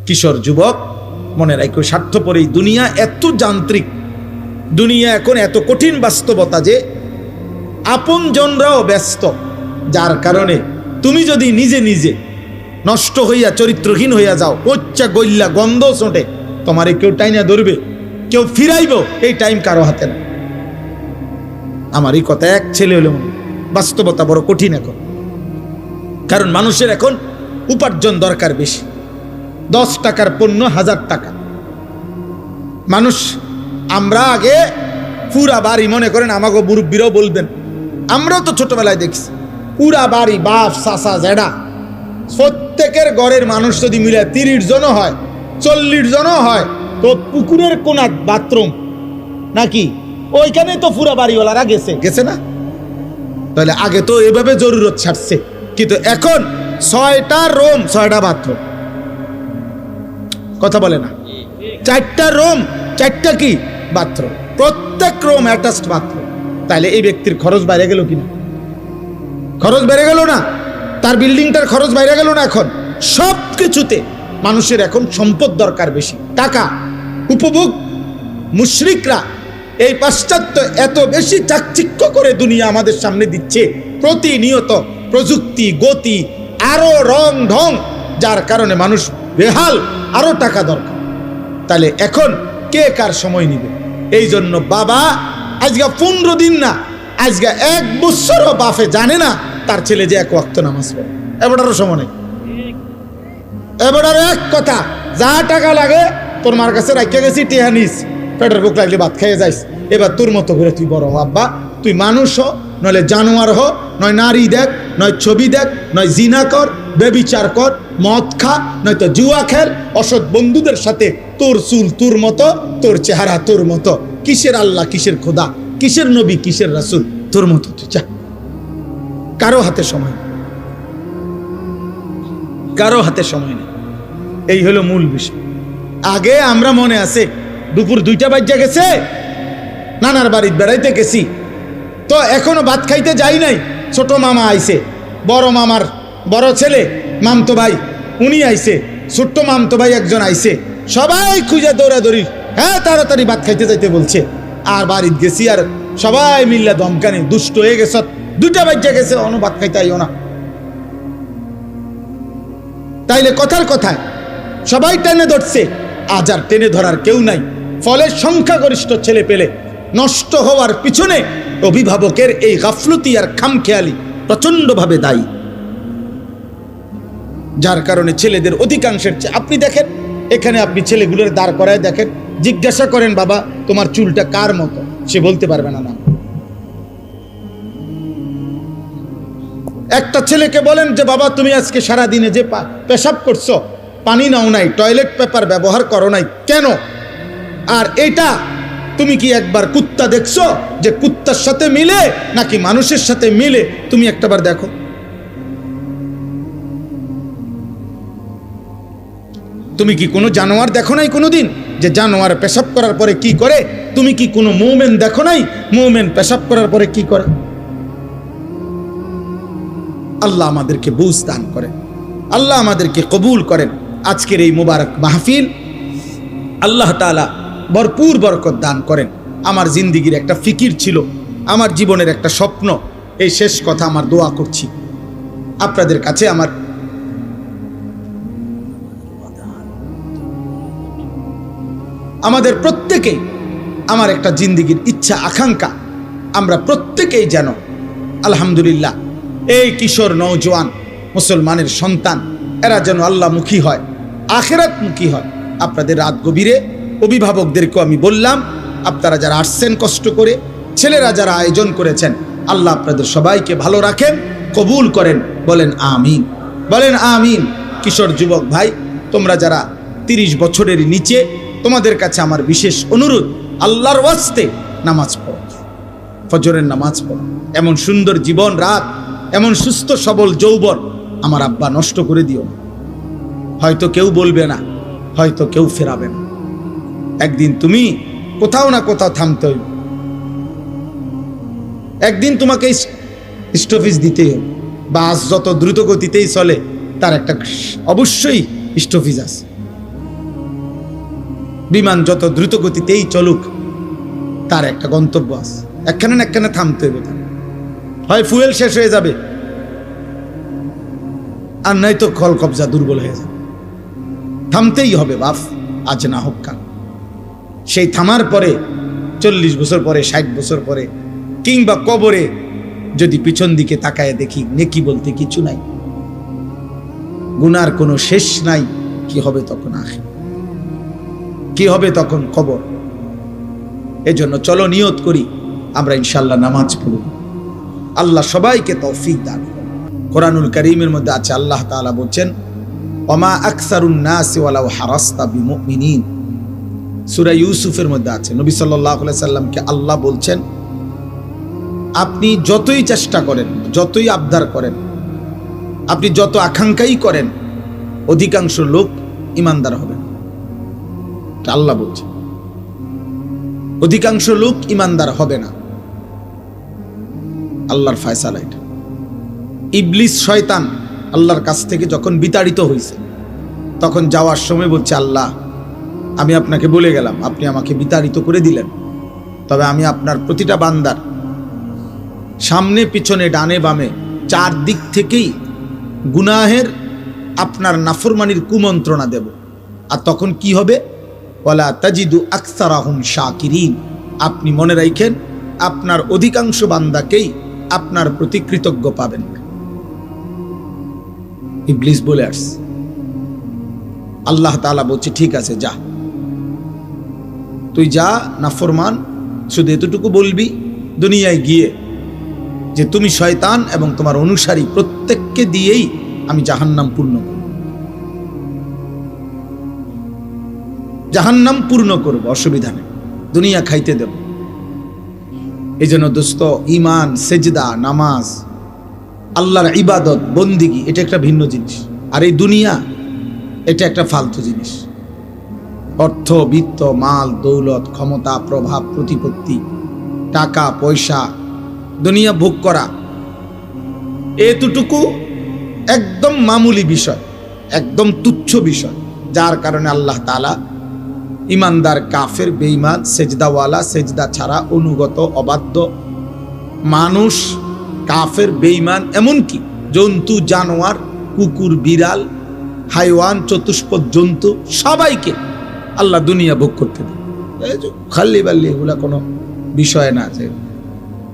কিশোর যুবক, মনে রাখো স্বার্থপর এই দুনিয়া এত যান্ত্রিক, দুনিয়া এখন এত কঠিন বাস্তবতা যে আপনজনরাও ব্যস্ত, যার কারণে তুমি যদি নিজে নিজে নষ্ট হইয়া চরিত্রহীন হইয়া যাও, পচ্চা গইল্লা গন্ধ ছোটে, তোমারে কেউ টাইনা ধরবে, কেউ ফিরাইব, এই টাইম কারো হাতে না। আমার এই কথা এক ছেলে হলে মনে, বাস্তবতা বড় কঠিন এখন, কারণ মানুষের এখন উপার্জন দরকার বেশি। 10 টাকার পণ্য 1000 টাকা। মানুষ, আমরা আগে পুরা বাড়ি, মনে করেন আমাকে মুরব্বীরাও বলবেন, আমরাও তো ছোটবেলায় দেখছি, পুরা বাড়ি বাপ চাচা জেডা প্রত্যেকের ঘরের মানুষ যদি মিলে 30 জনও হয়, 40 জনও হয়, তো পুকুরের কোনা বাথরুম নাকি ওইখানে তো পুরা বাড়িওয়ালারা গেছে না? তাহলে আগে তো এভাবে জরুরত ছাড়ছে, কিন্তু এখন 6টা রুম 6টা বাথরুম, কথা বলে না? 4টা রুম 4টা কি বাথরুম, প্রত্যেক রুম অ্যাটাচড বাথরুম। তাহলে এই ব্যক্তির খরচ বাইরে গেল কিনা? খরচ বেড়ে গেল না? তার বিল্ডিংটার খরচ বাইরে গেল না? এখন সব কিছুতে মানুষের এখন সম্পদ দরকার বেশি, টাকা, উপভোগ। মুশরিকরা এই পাশ্চাত্য এত বেশি চাকচিক্য করে দুনিয়া আমাদের সামনে দিচ্ছে, প্রতিনিয়ত প্রযুক্তি, গতি, আরো রং ঢং, যার কারণে মানুষ বেহাল, আরো টাকা দরকার। তাহলে এখন কে কার সময় নিবে? এই জন্য বাবা আজকে 15 দিন না, আজকে 1 বছরও বাপে জানে না তার ছেলে যে 1 ওয়াক্ত নামাজ পড়ে। এবারও সময় নেই। এবার এক কথা, যা টাকা লাগে তোর মার কাছে রাখিয়া গেছি, টিহা নিস, পেটের বুক লাগলে ভাত খাইয়ে যাইস। এবার তোর মতো করে তুই বড় হ আব্বা, তুই মানুষ হ, নইলে জানোয়ার হ, নয় নারী দেখ, নয় ছবি দেখ, নয় জিনা কর, বেবিচার কর, মদ খা, নয়তো জুয়া খেল, অসৎ বন্ধুদের সাথে, তোর চুল তোর মতো, তোর চেহারা তোর মতো, কিসের আল্লাহ, কিসের খোদা, কিসের নবী, কিসের রাসূল, তোর মতো তুই যা। কারো হাতে সময় নেই, কারো হাতে সময় নেই। এই হলো মূল বিষয়। আগে আমরা মনে আছে দুপুর 2টা বাজে গেছে, নানার বাড়িতে বেড়াইতে গেছি, তো এখনো ভাত খাইতে যাই নাই, ছোট মামা আইছে, বড় মামার বড় ছেলে মামতো ভাই উনি আইছে, ছোট্ট মামতো ভাই একজন আইছে, সবাই খুঁজে দৌড়াদৌড়ি, হ্যাঁ তাড়াতাড়ি ভাত খাইতে যাইতে বলছে। আর বাড়িতে গেছি, আর সবাই মিল্লা ধমকানি, দুষ্ট হয়ে গেছ, 2টা বাজে গেছে, অন্য ভাত খাইতে আইও না। তাইলে কথার কথায় সবাই টেনে ধরছে, আজ আর টেনে ধরার কেউ নাই। ফলে সংখ্যাগরিষ্ঠ ছেলে পেলে নষ্ট হওয়ার পিছনে অভিভাবকের এই গাফলতি আর খামখেয়ালি প্রচন্ডভাবে দায়ী, যার কারণে ছেলেদের অধিকাংশের চেয়ে, আপনি দেখেন এখানে, আপনি ছেলেগুলোর দাঁড় করায় দেখেন, জিজ্ঞাসা করেন বাবা তোমার চুলটা কার মতো, সে বলতে পারবে না। একটা ছেলেকে বলেন যে বাবা তুমি আজকে সারা দিনে যে পেশাব করছো, পানি নাও নাই, টয়লেট পেপার ব্যবহার করো নাই কেন? আর এটা তুমি কি একবার কুত্তা দেখছো যে কুত্তার সাথে মিলে নাকি মানুষের সাথে মিলে? তুমি একটাবার দেখো। তুমি কি কোনো জানোয়ার দেখো নাই কোনোদিন যে জানোয়ার পেশাব করার পরে কি করে? তুমি কি কোনো মুমিন দেখো নাই মুমিন পেশাব করার পরে কি করে? আল্লাহ আমাদেরকে বুঝ দান করেন, আল্লাহ আমাদেরকে কবুল করেন। আজকের এই মুবারক মাহফিল আল্লাহ তাআলা ভরপুর বরকত দান করেন। আমার জিন্দিগির একটা ফিকির ছিল, আমার জীবনের একটা স্বপ্ন, এই শেষ কথা আমার দোয়া করছি আপনাদের কাছে। আমাদের প্রত্যেকেই, আমার একটা জিন্দিগির ইচ্ছা আকাঙ্ক্ষা, আমরা প্রত্যেকেই যেন আলহামদুলিল্লাহ এই কিশোর নওজোয়ান মুসলমানের সন্তান, এরা যেন আল্লাহমুখী হয়, আখিরাতমুখী হয়। আপনাদের রাত গভীরে অভিভাবকদেরকেও আমি বললাম, আপনারা যারা আসছেন কষ্ট করে, ছেলেরা যারা আয়োজন করেছেন, আল্লাহ আপনাদের সবাইকে ভালো রাখেন, কবুল করেন, বলেন আমিন, বলেন আমিন। কিশোর যুবক ভাই, তোমরা যারা 30 বছরের নিচে, তোমাদের কাছে আমার বিশেষ অনুরোধ, আল্লাহর ওয়াস্তে নামাজ পড়ো, ফজরের নামাজ পড়ো। এমন সুন্দর জীবন রাত, এমন সুস্থ সবল যৌবন আমার আব্বা নষ্ট করে দিও না। হয়তো কেউ বলবে না, হয়তো কেউ ফেরাবে না, একদিন তুমি কোথাও না কোথাও থামতে হইবে, একদিন তোমাকে স্টপেজ দিতেই হবে। বাস যত দ্রুত গতিতেই চলে, তার একটা অবশ্যই স্টপেজ আছে। বিমান যত দ্রুত গতিতেই চলুক, তার একটা গন্তব্য আছে, একখানে না একখানে থামতে হবে। হয় ফুয়েল শেষ হয়ে যাবে, আর নাই তো কল কবজা দুর্বল হয়ে যাবে। থামতেই হবে বাপ, আজ না হোক কাল। সেই থামার পরে 40 বছর পরে, 60 বছর পরে, কিংবা কবরে যদি পিছন দিকে তাকায় দেখি নেকি বলতে কিছু নাই, গুনার কোনো শেষ নাই, কি হবে তখন? কি হবে তখন? কবর। এজন্য চলো নিয়ত করি আমরা ইনশাআল্লাহ নামাজ পড়ব। আল্লাহ সবাইকে তৌফিক দান করুন। কোরআনুল কারীমের মধ্যে আছে, আল্লাহ তাআলা বলছেন, ওমা আকসারুন নাসি ওয়ালাউ হারাসতা বিমুমিনিন। সূরা ইউসুফের মধ্যে আছে, নবী সাল্লাল্লাহু আলাইহি সাল্লামকে আল্লাহ বলছেন, আপনি যতই চেষ্টা করেন, যতই আবদার করেন, আপনি যত আকাঙ্ক্ষাই করেন, অধিকাংশ লোক ইমানদার হবে না। আল্লাহ বলছেন অধিকাংশ লোক ইমানদার হবে না। আল্লাহর ফয়সালা এটা। ইবলিস শয়তান আল্লাহর কাছ থেকে যখন বিতাড়িত হয়েছে, তখন যাওয়ার সময় বলছে, আল্লাহ আমি আপনাকে বলে গেলাম, আপনি আমাকে বিতাড়িত করে দিলেন, তবে আমি আপনার প্রতিটা বান্দার সামনে পিছনে ডানে বামে 4 দিক থেকেই গুনাহের আপনার নাফরমানির কুমন্ত্রণা দেব। আর তখন কি হবে? ওয়ালা তাজিদু আকসারাহুম শাকিরিন। আপনি মনে রাখেন, আপনার অধিকাংশ বান্দাকেই আপনার প্রতি কৃতজ্ঞ পাবেন না। ইবলিস বলে আসছে। আল্লাহ তাআলা বলছে, ঠিক আছে যা, তুই যা নাফরমান, শুধু এতটুকু বলবি দুনিয়ায় গিয়ে যে তুমি শয়তান এবং তোমার অনুসারী প্রত্যেককে দিয়েই আমি জাহান্নাম পূর্ণ করব, জাহান্নাম পূর্ণ করব, অসুবিধা নেই, দুনিয়া খাইতে দেব। এই জন্য দোস্ত, ঈমান, সেজদা, নামাজ, আল্লাহর ইবাদত, বন্দিগি, এটা একটা ভিন্ন জিনিস। আর এই দুনিয়া এটা একটা ফালতু জিনিস। অর্থ, বিত্ত, মাল, দৌলত, ক্ষমতা, প্রভাব, প্রতিপত্তি, টাকা পয়সা, দুনিয়া ভোগ করা, এতটুকু একদম মামুলি বিষয়, একদম তুচ্ছ বিষয়, যার কারণে আল্লাহ তাআলা ইমানদার, কাফের, বেঈমান, সেজদাওয়ালা, সেজদা ছাড়া, অনুগত, অবাধ্য মানুষ, কাফের, বেঈমান, এমনকি জন্তু, জানোয়ার, কুকুর, বিড়াল, হাইওয়ান, চতুষ্পদ জন্তু, সবাইকে আল্লাহ দুনিয়া ভোগ করতে দেয়। খাল্লি বাল্লি এগুলা কোনো বিষয় না, যে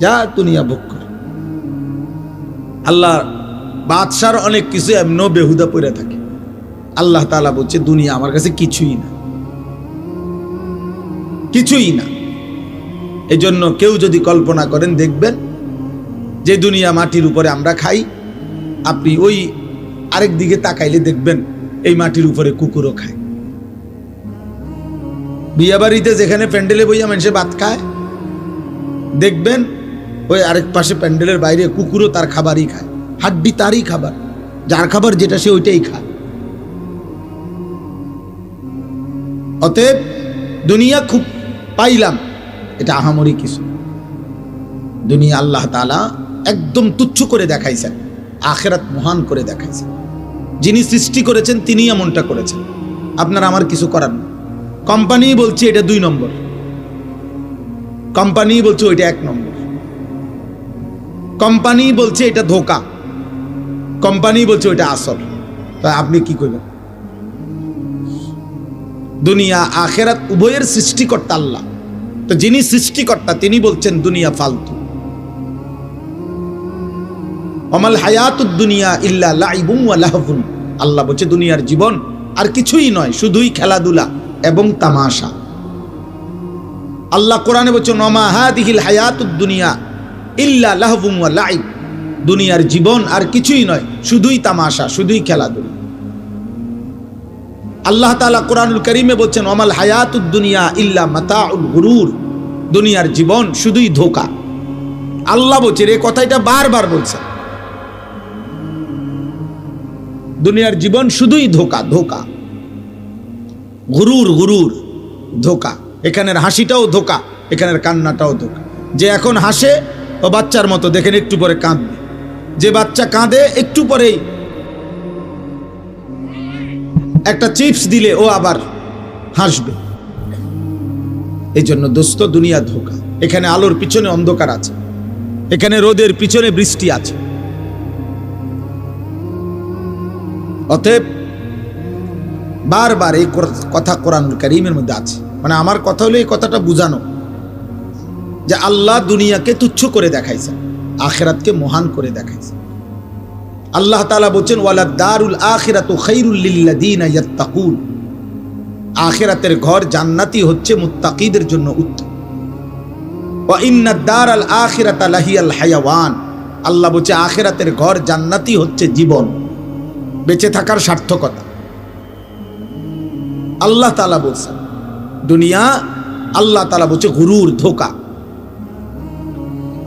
যা দুনিয়া ভোগ করে। আল্লাহ বাদশার অনেক কিছু এমনও বেহুদা পড়ে থাকে। আল্লাহ তাআলা বলছে, দুনিয়া আমার কাছে কিছুই না, কিছুই না। এই জন্য কেউ যদি কল্পনা করেন, দেখবেন যে দুনিয়া মাটির উপরে আমরা খাই, আপনি ওই আরেক দিকে তাকাইলে দেখবেন এই মাটির উপরে কুকুরও খায়। বিয়া বাড়িতে যেখানে প্যান্ডেলে বইয়া মানুষে ভাত খায়, দেখবেন ওই আরেক পাশে প্যান্ডেলের বাইরে কুকুরও তার খাবারই খায়। হাড্ডি তারই খাবার, যার খাবার যেটা সে ওইটাই খায়। অতএব দুনিয়া খুব পাইলাম, এটা আহামরি কিছু। দুনিয়া আল্লাহ তাআলা একদম তুচ্ছ করে দেখাইছেন, আখিরাত মহান করে দেখাইছেন। যিনি সৃষ্টি করেছেন তিনি এমনটা করেছেন, আপনার আমার কিছু করার না। কোম্পানি বলছে এটা 2 নম্বর, কোম্পানি বলছে ওইটা 1 নম্বর, কোম্পানি বলছে এটা ধোঁকা, কোম্পানি বলছে ওইটা আসল। তা আপনি কি করবেন? দুনিয়া আখিরাত উভয়ের সৃষ্টিকর্তা আল্লাহ। তো যিনি সৃষ্টিকর্তা তিনি বলছেন দুনিয়া ফালতু। অমাল হায়াতুদ দুনিয়া ইল্লা লাইবুন ওয়া লাহবুন। আল্লাহ বলছে দুনিয়ার জীবন আর কিছুই নয়, শুধুই খেলাধুলা এবং তামাশা। আল্লাহ কোরআনে বলছেন, ওমা হাদিহিল হায়াতুদ দুনিয়া ইল্লা লাহবুন ওয়া লাইব। দুনিয়ার জীবন আর কিছুই নয়, শুধুই তামাশা, শুধুই খেলাধুলা। আল্লাহ তাআলা কোরআনুল কারীমে বলছেন, ওমাল হায়াতুদ দুনিয়া ইল্লা মাতাউল গুরুর। দুনিয়ার জীবন শুধুই ধোঁকা। আল্লাহ বলছেন, এই কথাটা বারবার বলছেন, দুনিয়ার জীবন শুধুই ধোঁকা, ধোঁকা, গুরুর, গুরুর, ধোঁকা। এখানের হাসিটাও ধোঁকা, এখানের কান্নাটাও ধোঁকা। যে এখন হাসে ও বাচ্চার মতো, দেখেন একটু পরে কাঁদবে। যে বাচ্চা কাঁদে একটু পরেই একটা চিপস দিলে ও আবার হাসবে। এই জন্য দোস্ত, দুনিয়া ধোঁকা। এখানে আলোর পিছনে অন্ধকার আছে, এখানে রোদের পিছনে বৃষ্টি আছে। অতএব বারবার এই কথা কোরআনুল কারীমের মধ্যে আছে। মানে আমার কথা হলো এই কথাটা বুঝানো যে আল্লাহ দুনিয়াকে তুচ্ছ করে দেখাইছে, আখিরাতকে মহান করে দেখাইছে। আল্লাহ তাআলা বলেন ওয়ালাদ দারুল আখিরাতু খায়রুল লিল্লাযিনা ইয়াত্তাকুন, আখিরাতের ঘর জান্নাতি হচ্ছে মুত্তাকিদের জন্য উত্তম। ওয়া ইন্নাদ দারাল আখিরাতা লাহিয়াল হায়াওয়ান, আল্লাহ বলছে আখিরাতের ঘর জান্নাতি হচ্ছে জীবন, বেঁচে থাকার সার্থকতা। আল্লাহ তাআলা বলছেন দুনিয়া, আল্লাহ তাআলা বলছে গুরুর, ধোঁকা।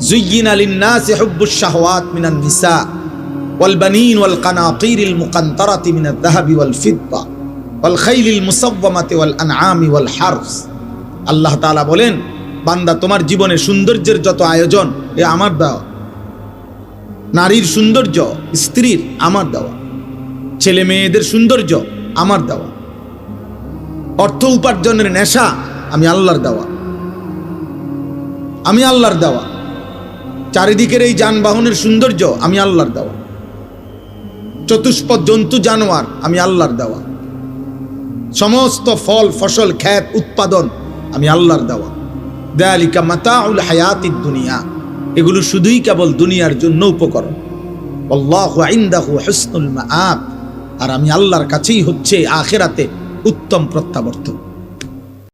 যুয়্যিনা লিন-নাসি হুব্বুশ শাহওয়াত মিনান নিসা ওয়াল বানিন ওয়াল কানাতিরিল মুকান্তারাতি মিনাদ যাহাবি ওয়াল ফিদ্দা ওয়াল খাইলিল মুসাওয়ামাতি ওয়াল আনআমি ওয়াল হারস। আল্লাহ তাআলা বলেন বান্দা, তোমার জীবনে সৌন্দর্যের যত আয়োজন এ আমার দেওয়া, নারীর সৌন্দর্য, স্ত্রীর আমার দেওয়া, ছেলে মেয়েদের সৌন্দর্য আমার দেওয়া, অর্থ উপার্জনের নেশা আমি আল্লাহর দেওয়া, আমি আল্লাহর দেওয়া, চারিদিকের এই যানবাহনের সৌন্দর্য আমি আল্লাহর দেওয়া, চতুষ্পদ জন্তু জানোয়ার আমি আল্লাহর দেওয়া, সমস্ত ফল ফসল ক্ষেত উৎপাদন আমি আল্লাহর দেওয়া। যালিকা মাতাউল হায়াতিদ দুনিয়া, এগুলো শুধুই কেবল দুনিয়ার জন্য উপকরণ। আল্লাহু ইনদাহু হুসনুল মাআব, আর আমি আল্লাহর কাছেই হচ্ছে আখিরাতে উত্তম প্রত্যাবর্তন।